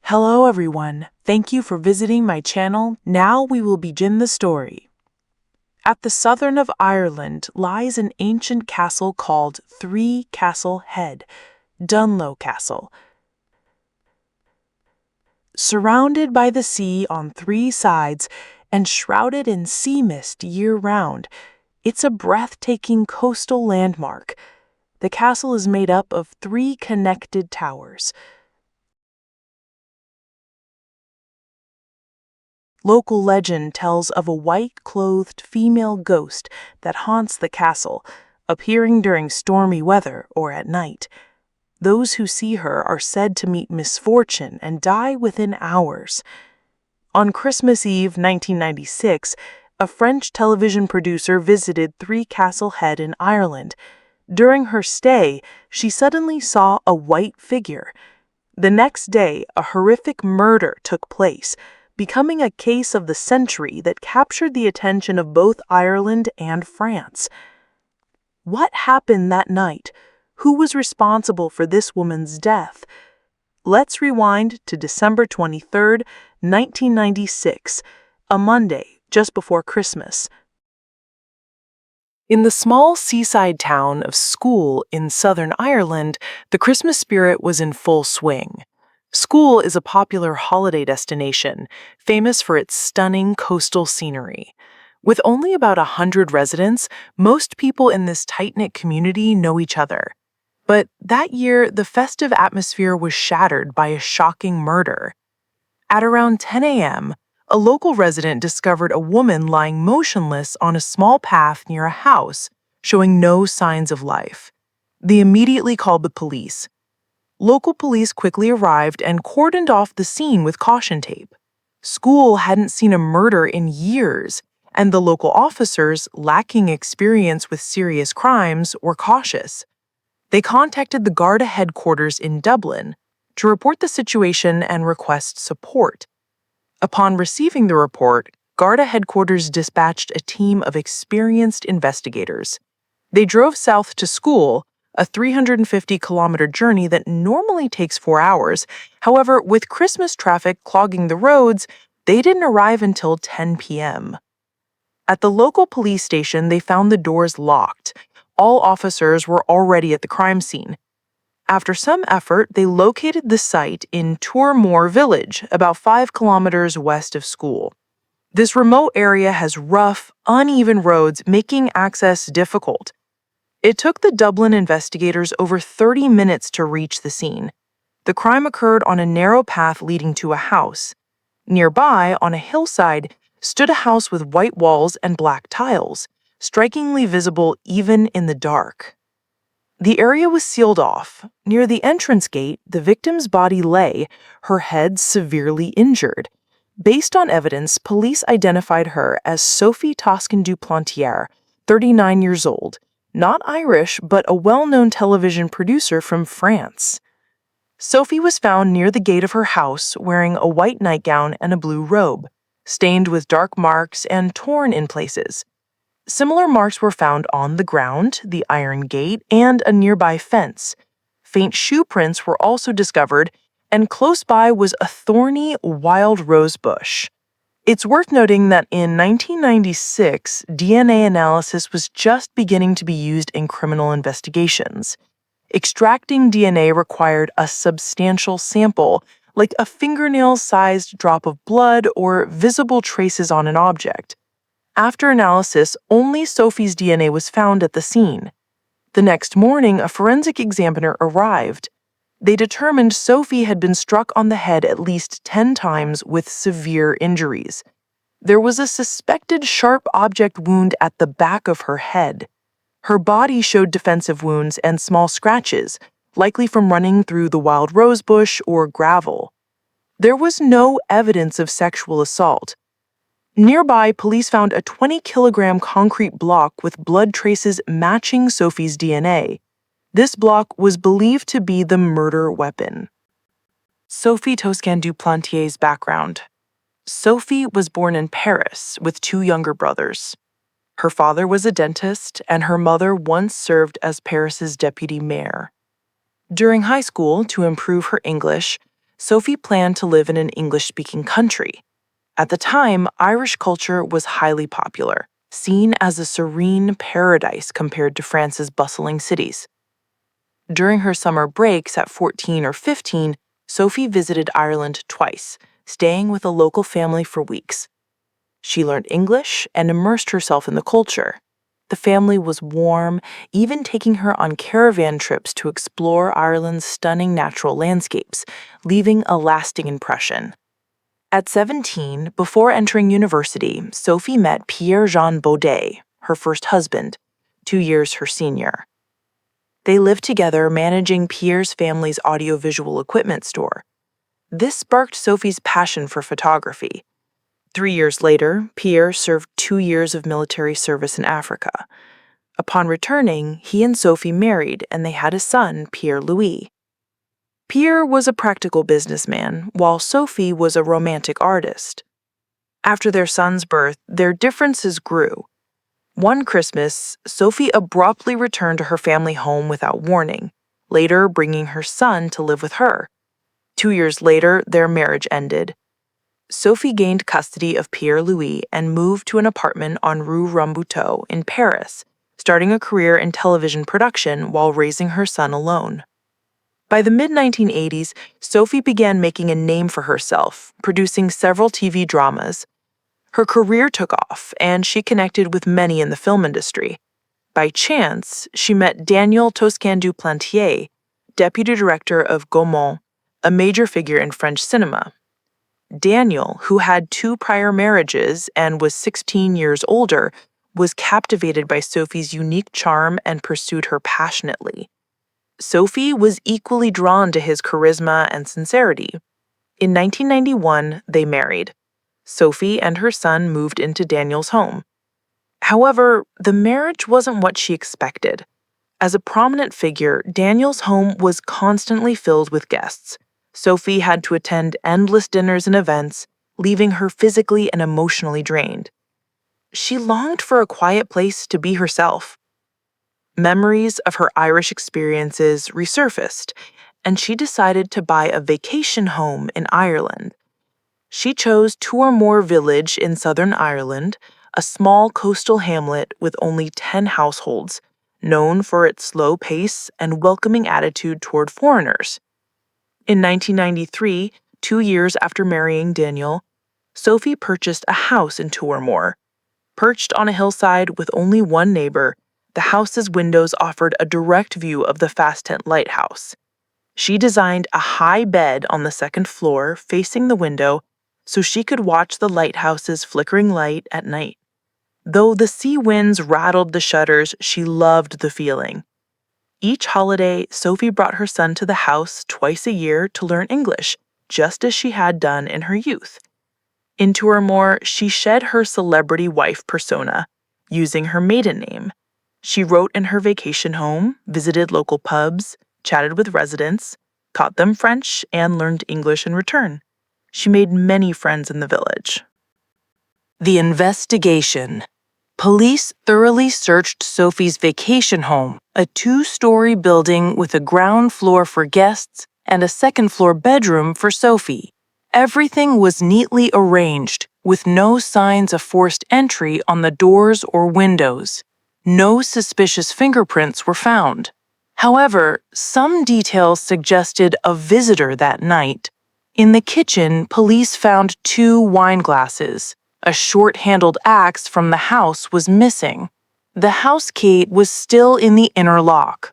Hello everyone, thank you for visiting my channel. Now we will begin the story. At the southern of Ireland lies an ancient castle called Three Castle Head, Dunlow Castle. Surrounded by the sea on three sides and shrouded in sea mist year-round, it's a breathtaking coastal landmark. The castle is made up of three connected towers. Local legend tells of a white-clothed female ghost that haunts the castle, appearing during stormy weather or at night. Those who see her are said to meet misfortune and die within hours. On Christmas Eve 1996, a French television producer visited Three Castle Head in Ireland. During her stay, she suddenly saw a white figure. The next day, a horrific murder took place, becoming a case of the century that captured the attention of both Ireland and France. What happened that night? Who was responsible for this woman's death? Let's rewind to December 23, 1996, a Monday just before Christmas. In the small seaside town of School in southern Ireland, the Christmas spirit was in full swing. School is a popular holiday destination, famous for its stunning coastal scenery. With only about 100 residents, most people in this tight-knit community know each other. But that year, the festive atmosphere was shattered by a shocking murder. At around 10 a.m., a local resident discovered a woman lying motionless on a small path near a house, showing no signs of life. They immediately called the police. Local police quickly arrived and cordoned off the scene with caution tape. School hadn't seen a murder in years, and the local officers, lacking experience with serious crimes, were cautious. They contacted the Garda headquarters in Dublin to report the situation and request support. Upon receiving the report, Garda headquarters dispatched a team of experienced investigators. They drove south to School, a 350-kilometer journey that normally takes 4 hours. However, with Christmas traffic clogging the roads, they didn't arrive until 10 p.m. At the local police station, they found the doors locked. All officers were already at the crime scene. After some effort, they located the site in Toormore village, about 5 kilometers west of School. This remote area has rough, uneven roads, making access difficult. It took the Dublin investigators over 30 minutes to reach the scene. The crime occurred on a narrow path leading to a house. Nearby, on a hillside, stood a house with white walls and black tiles, strikingly visible even in the dark. The area was sealed off. Near the entrance gate, the victim's body lay, her head severely injured. Based on evidence, police identified her as Sophie Toscan du Plantier, 39 years old. Not Irish, but a well-known television producer from France. Sophie was found near the gate of her house wearing a white nightgown and a blue robe, stained with dark marks and torn in places. Similar marks were found on the ground, the iron gate, and a nearby fence. Faint shoe prints were also discovered, and close by was a thorny, wild rose bush. It's worth noting that in 1996, DNA analysis was just beginning to be used in criminal investigations. Extracting DNA required a substantial sample, like a fingernail-sized drop of blood or visible traces on an object. After analysis, only Sophie's DNA was found at the scene. The next morning, a forensic examiner arrived. They determined Sophie had been struck on the head at least 10 times with severe injuries. There was a suspected sharp object wound at the back of her head. Her body showed defensive wounds and small scratches, likely from running through the wild rosebush or gravel. There was no evidence of sexual assault. Nearby, police found a 20-kilogram concrete block with blood traces matching Sophie's DNA. This block was believed to be the murder weapon. Sophie Toscan du Plantier's background. Sophie was born in Paris with 2 younger brothers. Her father was a dentist, and her mother once served as Paris's deputy mayor. During high school, to improve her English, Sophie planned to live in an English-speaking country. At the time, Irish culture was highly popular, seen as a serene paradise compared to France's bustling cities. During her summer breaks at 14 or 15, Sophie visited Ireland twice, staying with a local family for weeks. She learned English and immersed herself in the culture. The family was warm, even taking her on caravan trips to explore Ireland's stunning natural landscapes, leaving a lasting impression. At 17, before entering university, Sophie met Pierre-Jean Baudet, her first husband, 2 years her senior. They lived together managing Pierre's family's audiovisual equipment store. This sparked Sophie's passion for photography. 3 years later, Pierre served 2 years of military service in Africa. Upon returning, he and Sophie married and they had a son, Pierre-Louis. Pierre was a practical businessman, while Sophie was a romantic artist. After their son's birth, their differences grew. One Christmas, Sophie abruptly returned to her family home without warning, later bringing her son to live with her. 2 years later, their marriage ended. Sophie gained custody of Pierre-Louis and moved to an apartment on Rue Rambuteau in Paris, starting a career in television production while raising her son alone. By the mid-1980s, Sophie began making a name for herself, producing several TV dramas. Her career took off, and she connected with many in the film industry. By chance, she met Daniel Toscan du Plantier, deputy director of Gaumont, a major figure in French cinema. Daniel, who had 2 prior marriages and was 16 years older, was captivated by Sophie's unique charm and pursued her passionately. Sophie was equally drawn to his charisma and sincerity. In 1991, they married. Sophie and her son moved into Daniel's home. However, the marriage wasn't what she expected. As a prominent figure, Daniel's home was constantly filled with guests. Sophie had to attend endless dinners and events, leaving her physically and emotionally drained. She longed for a quiet place to be herself. Memories of her Irish experiences resurfaced, and she decided to buy a vacation home in Ireland. She chose Toormore Village in southern Ireland, a small coastal hamlet with only 10 households, known for its slow pace and welcoming attitude toward foreigners. In 1993, 2 years after marrying Daniel, Sophie purchased a house in Toormore. Perched on a hillside with only one neighbor, the house's windows offered a direct view of the Fast-Tent Lighthouse. She designed a high bed on the second floor facing the window so she could watch the lighthouse's flickering light at night. Though the sea winds rattled the shutters, she loved the feeling. Each holiday, Sophie brought her son to the house twice a year to learn English, just as she had done in her youth. In Toormore, she shed her celebrity wife persona, using her maiden name. She wrote in her vacation home, visited local pubs, chatted with residents, taught them French, and learned English in return. She made many friends in the village. The investigation. Police thoroughly searched Sophie's vacation home, a 2-story building with a ground floor for guests and a second-floor bedroom for Sophie. Everything was neatly arranged, with no signs of forced entry on the doors or windows. No suspicious fingerprints were found. However, some details suggested a visitor that night. In the kitchen, police found 2 wine glasses. A short-handled axe from the house was missing. The house key was still in the inner lock.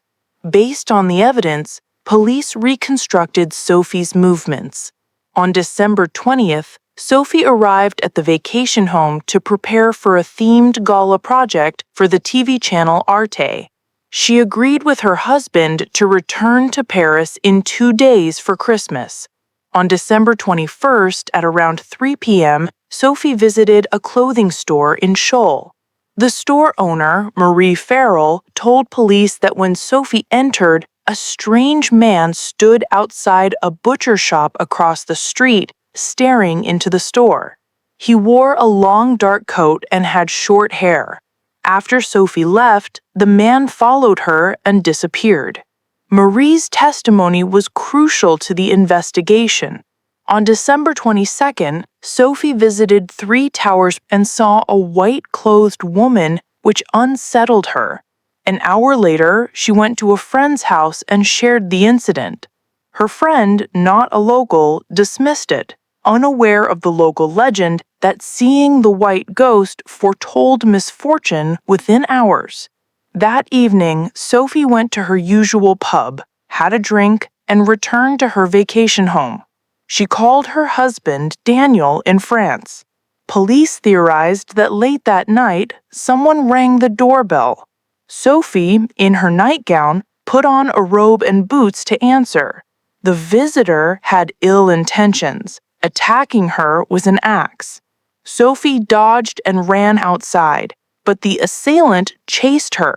Based on the evidence, police reconstructed Sophie's movements. On December 20th, Sophie arrived at the vacation home to prepare for a themed gala project for the TV channel Arte. She agreed with her husband to return to Paris in 2 days for Christmas. On December 21st at around 3 p.m., Sophie visited a clothing store in Scholl. The store owner, Marie Farrell, told police that when Sophie entered, a strange man stood outside a butcher shop across the street, staring into the store. He wore a long dark coat and had short hair. After Sophie left, the man followed her and disappeared. Marie's testimony was crucial to the investigation. On December 22nd, Sophie visited 3 towers and saw a white-clothed woman, which unsettled her. An hour later, she went to a friend's house and shared the incident. Her friend, not a local, dismissed it, unaware of the local legend that seeing the white ghost foretold misfortune within hours. That evening, Sophie went to her usual pub, had a drink, and returned to her vacation home. She called her husband, Daniel, in France. Police theorized that late that night, someone rang the doorbell. Sophie, in her nightgown, put on a robe and boots to answer. The visitor had ill intentions. Attacking her with an axe. Sophie dodged and ran outside, but the assailant chased her.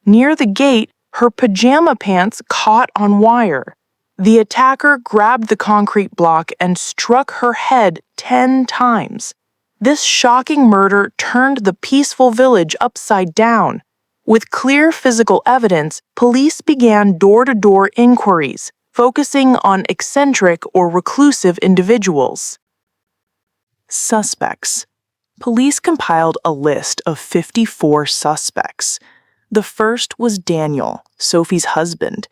Near the gate, her pajama pants caught on wire. The attacker grabbed the concrete block and struck her head 10 times. This shocking murder turned the peaceful village upside down. With clear physical evidence, police began door-to-door inquiries, focusing on eccentric or reclusive individuals. Suspects. Police compiled a list of 54 suspects. The first was Daniel, Sophie's husband.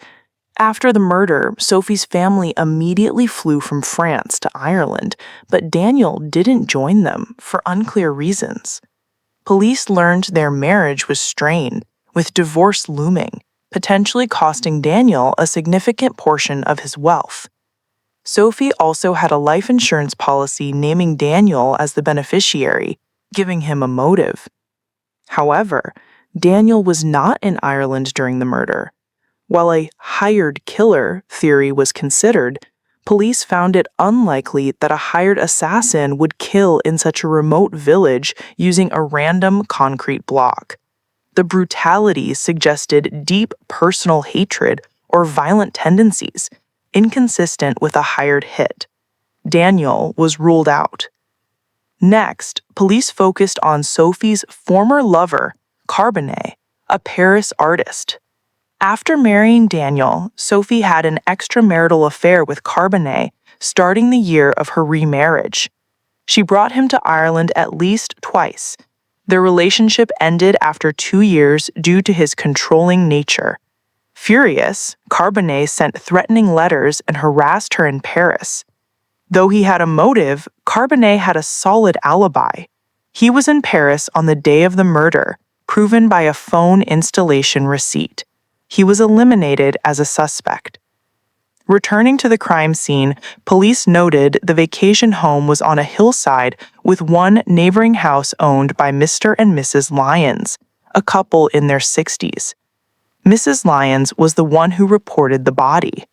After the murder, Sophie's family immediately flew from France to Ireland, but Daniel didn't join them for unclear reasons. Police learned their marriage was strained, with divorce looming, potentially costing Daniel a significant portion of his wealth. Sophie also had a life insurance policy naming Daniel as the beneficiary, giving him a motive. However, Daniel was not in Ireland during the murder. While a hired killer theory was considered, police found it unlikely that a hired assassin would kill in such a remote village using a random concrete block. The brutality suggested deep personal hatred or violent tendencies, inconsistent with a hired hit. Daniel was ruled out. Next, police focused on Sophie's former lover, Carbonet, a Paris artist. After marrying Daniel, Sophie had an extramarital affair with Carbonet, starting the year of her remarriage. She brought him to Ireland at least twice. Their relationship ended after 2 years due to his controlling nature. Furious, Carbonet sent threatening letters and harassed her in Paris. Though he had a motive, Carbonet had a solid alibi. He was in Paris on the day of the murder, proven by a phone installation receipt. He was eliminated as a suspect. Returning to the crime scene, police noted the vacation home was on a hillside with one neighboring house owned by Mr. and Mrs. Lyons, a couple in their 60s. Mrs. Lyons was the one who reported the body.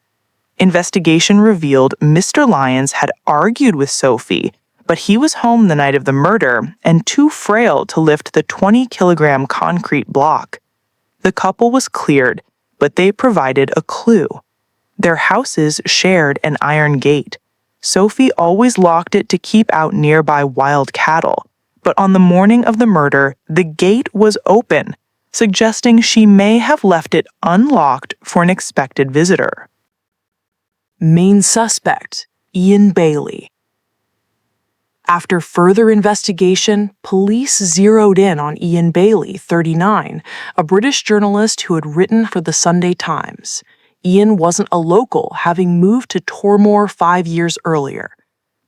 Investigation revealed Mr. Lyons had argued with Sophie, but he was home the night of the murder and too frail to lift the 20-kilogram concrete block. The couple was cleared, but they provided a clue. Their houses shared an iron gate. Sophie always locked it to keep out nearby wild cattle, but on the morning of the murder, the gate was open, suggesting she may have left it unlocked for an expected visitor. Main suspect, Ian Bailey. After further investigation, police zeroed in on Ian Bailey, 39, a British journalist who had written for the Sunday Times. Ian wasn't a local, having moved to Tormore 5 years earlier.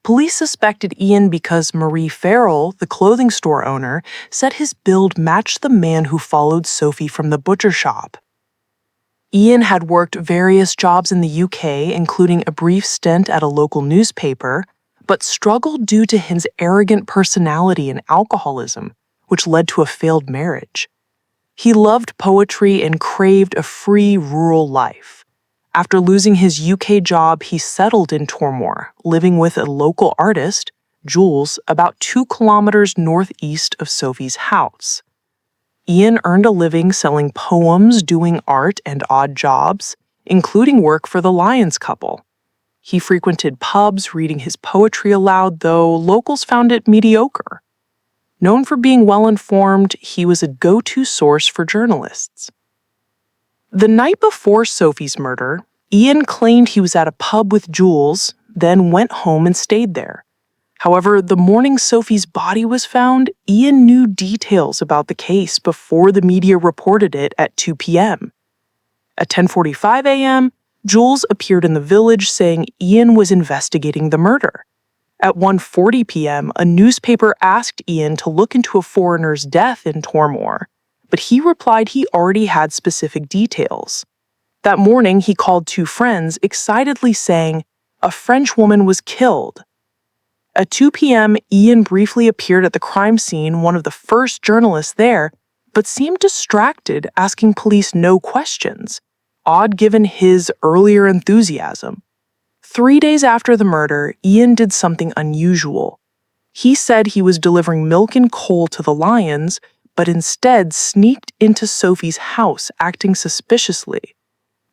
Police suspected Ian because Marie Farrell, the clothing store owner, said his build matched the man who followed Sophie from the butcher shop. Ian had worked various jobs in the UK, including a brief stint at a local newspaper, but struggled due to his arrogant personality and alcoholism, which led to a failed marriage. He loved poetry and craved a free rural life. After losing his UK job, he settled in Tormore, living with a local artist, Jules, about 2 kilometers northeast of Sophie's house. Ian earned a living selling poems, doing art, and odd jobs, including work for the Lyons couple. He frequented pubs, reading his poetry aloud, though locals found it mediocre. Known for being well-informed, he was a go-to source for journalists. The night before Sophie's murder, Ian claimed he was at a pub with Jules, then went home and stayed there. However, the morning Sophie's body was found, Ian knew details about the case before the media reported it at 2 p.m. At 10:45 a.m., Jules appeared in the village saying Ian was investigating the murder. At 1:40 p.m., a newspaper asked Ian to look into a foreigner's death in Tormore, but he replied he already had specific details. That morning, he called two friends, excitedly saying, "A French woman was killed." At 2 p.m., Ian briefly appeared at the crime scene, one of the first journalists there, but seemed distracted, asking police no questions, odd given his earlier enthusiasm. 3 days after the murder, Ian did something unusual. He said he was delivering milk and coal to the lions, but instead sneaked into Sophie's house, acting suspiciously.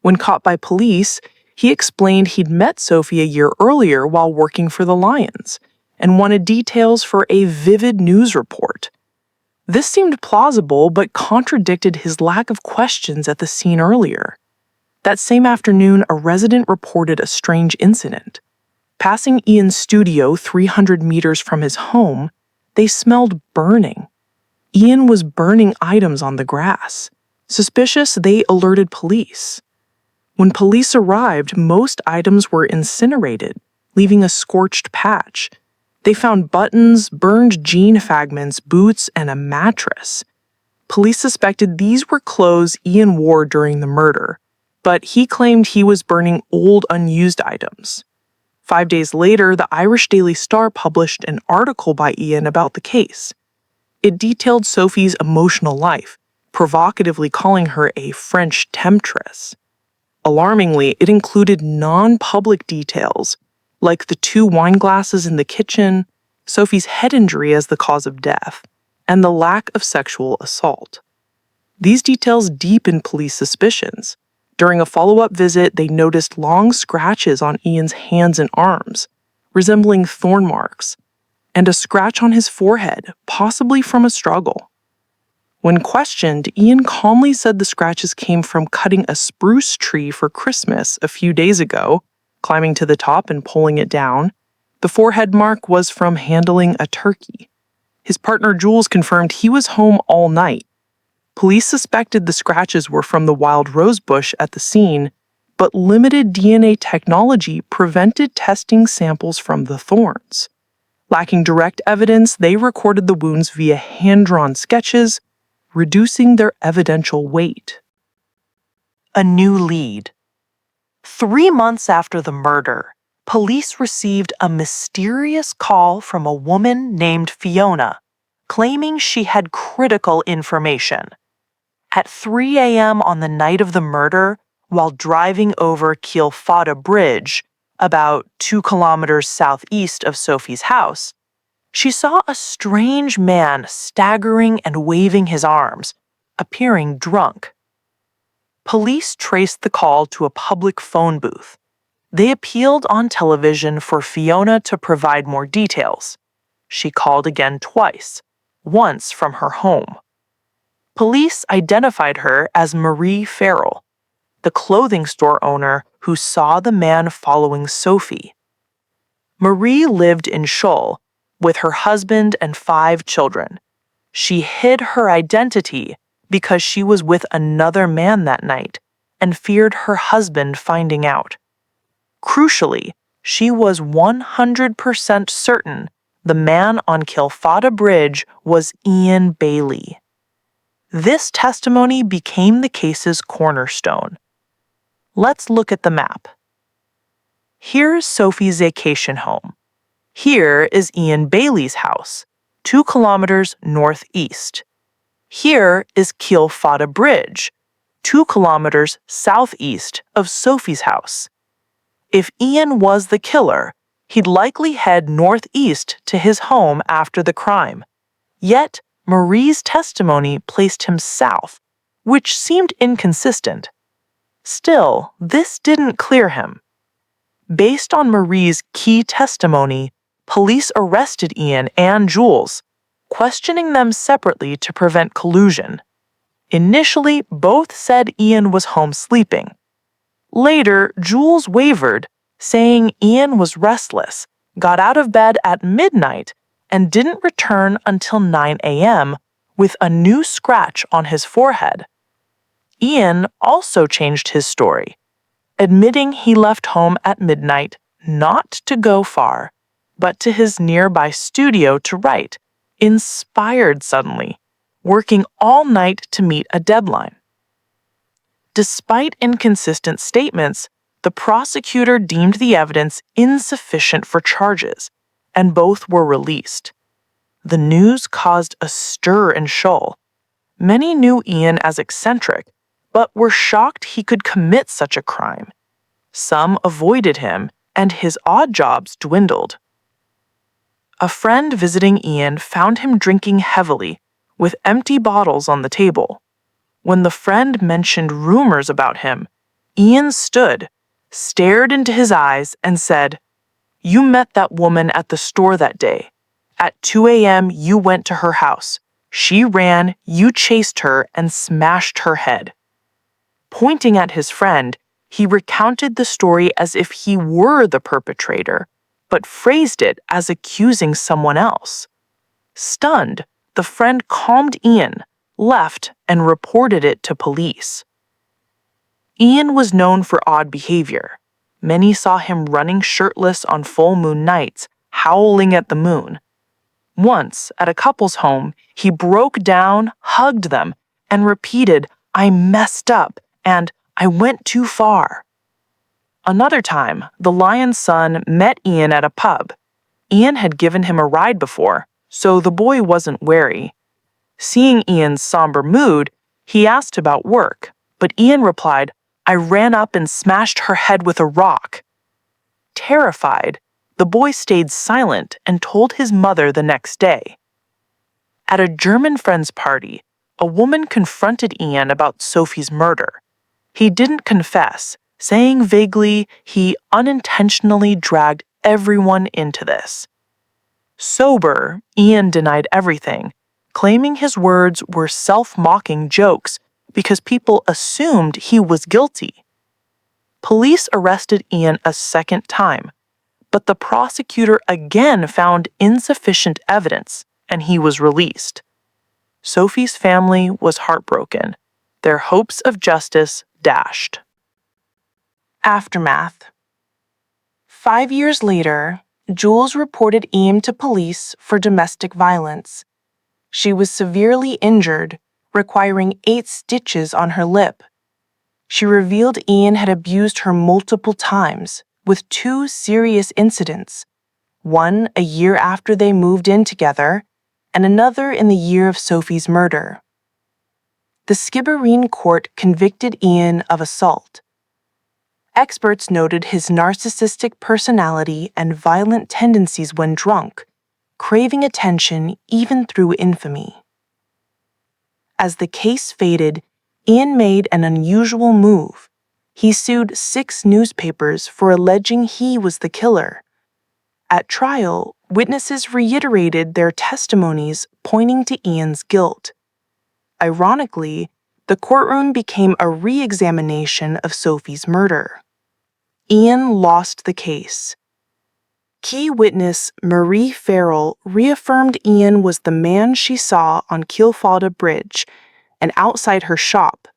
When caught by police, he explained he'd met Sophie a year earlier while working for the lions, and wanted details for a vivid news report. This seemed plausible, but contradicted his lack of questions at the scene earlier. That same afternoon, a resident reported a strange incident. Passing Ian's studio 300 meters from his home, they smelled burning. Ian was burning items on the grass. Suspicious, they alerted police. When police arrived, most items were incinerated, leaving a scorched patch. They found buttons, burned jean fragments, boots, and a mattress. Police suspected these were clothes Ian wore during the murder, but he claimed he was burning old, unused items. 5 days later, the Irish Daily Star published an article by Ian about the case. It detailed Sophie's emotional life, provocatively calling her a French temptress. Alarmingly, it included non-public details, like the 2 wine glasses in the kitchen, Sophie's head injury as the cause of death, and the lack of sexual assault. These details deepened police suspicions. During a follow-up visit, they noticed long scratches on Ian's hands and arms, resembling thorn marks, and a scratch on his forehead, possibly from a struggle. When questioned, Ian calmly said the scratches came from cutting a spruce tree for Christmas a few days ago, climbing to the top and pulling it down. The forehead mark was from handling a turkey. His partner Jules confirmed he was home all night. Police suspected the scratches were from the wild rose bush at the scene, but limited DNA technology prevented testing samples from the thorns. Lacking direct evidence, they recorded the wounds via hand-drawn sketches, reducing their evidential weight. A new lead. 3 months after the murder, police received a mysterious call from a woman named Fiona, claiming she had critical information. At 3 a.m. on the night of the murder, while driving over Kealfada Bridge, about 2 kilometers southeast of Sophie's house, she saw a strange man staggering and waving his arms, appearing drunk. Police traced the call to a public phone booth. They appealed on television for Fiona to provide more details. She called again twice, once from her home. Police identified her as Marie Farrell, the clothing store owner who saw the man following Sophie. Marie lived in Scholl with her husband and 5 children. She hid her identity because she was with another man that night and feared her husband finding out. Crucially, she was 100% certain the man on Kealfada Bridge was Ian Bailey. This testimony became the case's cornerstone. Let's look at the map. Here's Sophie's vacation home. Here is Ian Bailey's house, 2 kilometers northeast. Here is Kealfada Bridge, 2 kilometers southeast of Sophie's house. If Ian was the killer, he'd likely head northeast to his home after the crime. Yet, Marie's testimony placed him south, which seemed inconsistent. Still, this didn't clear him. Based on Marie's key testimony, police arrested Ian and Jules, questioning them separately to prevent collusion. Initially, both said Ian was home sleeping. Later, Jules wavered, saying Ian was restless, got out of bed at midnight, and didn't return until 9 a.m. with a new scratch on his forehead. Ian also changed his story, admitting he left home at midnight not to go far, but to his nearby studio to write, inspired suddenly, working all night to meet a deadline. Despite inconsistent statements, the prosecutor deemed the evidence insufficient for charges, and both were released. The news caused a stir in Shull. Many knew Ian as eccentric, but were shocked he could commit such a crime. Some avoided him, and his odd jobs dwindled. A friend visiting Ian found him drinking heavily, with empty bottles on the table. When the friend mentioned rumors about him, Ian stood, stared into his eyes, and said, "You met that woman at the store that day. At 2 a.m., you went to her house. She ran, you chased her, and smashed her head." Pointing at his friend, he recounted the story as if he were the perpetrator, but phrased it as accusing someone else. Stunned, the friend calmed Ian, left, and reported it to police. Ian was known for odd behavior. Many saw him running shirtless on full moon nights, howling at the moon. Once, at a couple's home, he broke down, hugged them, and repeated, "I messed up," and "I went too far." Another time, the Lion's son met Ian at a pub. Ian had given him a ride before, so the boy wasn't wary. Seeing Ian's somber mood, he asked about work, but Ian replied, "I ran up and smashed her head with a rock." Terrified, the boy stayed silent and told his mother the next day. At a German friend's party, a woman confronted Ian about Sophie's murder. He didn't confess, saying vaguely he unintentionally dragged everyone into this. Sober, Ian denied everything, claiming his words were self-mocking jokes because people assumed he was guilty. Police arrested Ian a second time, but the prosecutor again found insufficient evidence, and he was released. Sophie's family was heartbroken, their hopes of justice dashed. Aftermath. 5 years later, Jules reported Ian to police for domestic violence. She was severely injured, requiring 8 stitches on her lip. She revealed Ian had abused her multiple times, with 2 serious incidents, one a year after they moved in together, and another in the year of Sophie's murder. The Skibbereen court convicted Ian of assault. Experts noted his narcissistic personality and violent tendencies when drunk, craving attention even through infamy. As the case faded, Ian made an unusual move. He sued 6 newspapers for alleging he was the killer. At trial, witnesses reiterated their testimonies pointing to Ian's guilt. Ironically, the courtroom became a re-examination of Sophie's murder. Ian lost the case. Key witness Marie Farrell reaffirmed Ian was the man she saw on Keelfalda Bridge and outside her shop.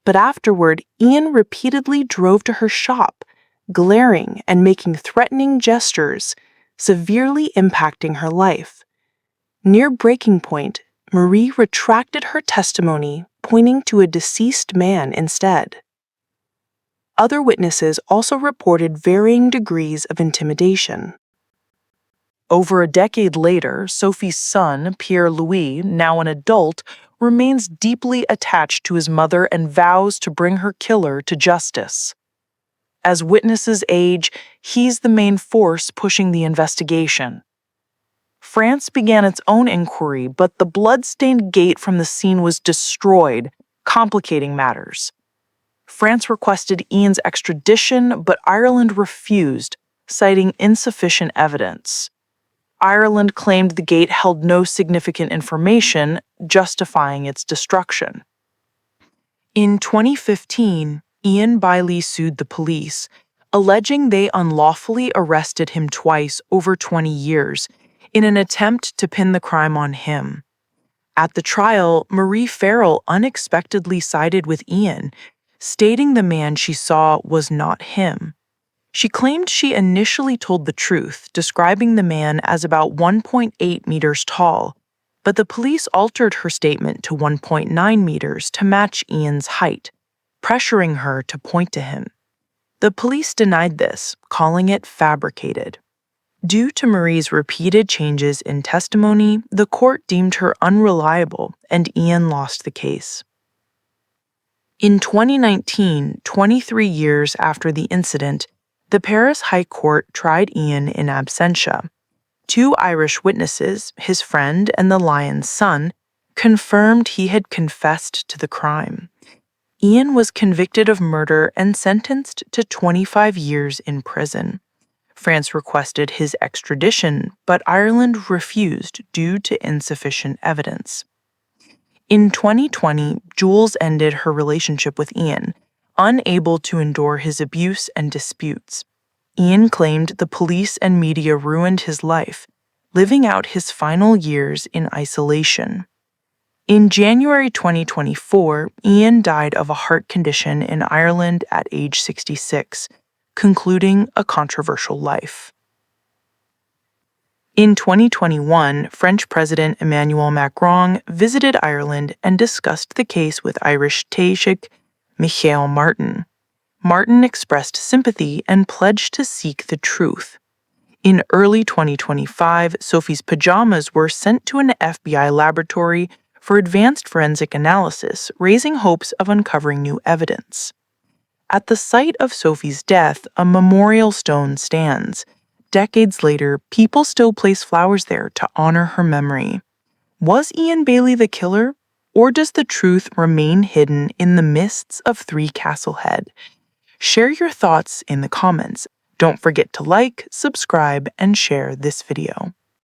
But afterward, Ian repeatedly drove to her shop, glaring and making threatening gestures, severely impacting her life. Near breaking point, Marie retracted her testimony, pointing to a deceased man instead. Other witnesses also reported varying degrees of intimidation. Over a decade later, Sophie's son, Pierre-Louis, now an adult, remains deeply attached to his mother and vows to bring her killer to justice. As witnesses age, he's the main force pushing the investigation. France began its own inquiry, but the blood-stained gate from the scene was destroyed, complicating matters. France requested Ian's extradition, but Ireland refused, citing insufficient evidence. Ireland claimed the gate held no significant information, justifying its destruction. In 2015, Ian Bailey sued the police, alleging they unlawfully arrested him twice over 20 years in an attempt to pin the crime on him. At the trial, Marie Farrell unexpectedly sided with Ian, stating the man she saw was not him. She claimed she initially told the truth, describing the man as about 1.8 meters tall, but the police altered her statement to 1.9 meters to match Ian's height, pressuring her to point to him. The police denied this, calling it fabricated. Due to Marie's repeated changes in testimony, the court deemed her unreliable and Ian lost the case. In 2019, 23 years after the incident, the Paris High Court tried Ian in absentia. Two Irish witnesses, his friend and the lion's son, confirmed he had confessed to the crime. Ian was convicted of murder and sentenced to 25 years in prison. France requested his extradition, but Ireland refused due to insufficient evidence. In 2020, Jules ended her relationship with Ian, unable to endure his abuse and disputes. Ian claimed the police and media ruined his life, living out his final years in isolation. In January 2024, Ian died of a heart condition in Ireland at age 66, concluding a controversial life. In 2021, French President Emmanuel Macron visited Ireland and discussed the case with Irish Taoiseach Micheál Martin. Martin expressed sympathy and pledged to seek the truth. In early 2025, Sophie's pajamas were sent to an FBI laboratory for advanced forensic analysis, raising hopes of uncovering new evidence. At the site of Sophie's death, a memorial stone stands. Decades later, people still place flowers there to honor her memory. Was Ian Bailey the killer, or does the truth remain hidden in the mists of Three Castle Head? Share your thoughts in the comments. Don't forget to like, subscribe, and share this video.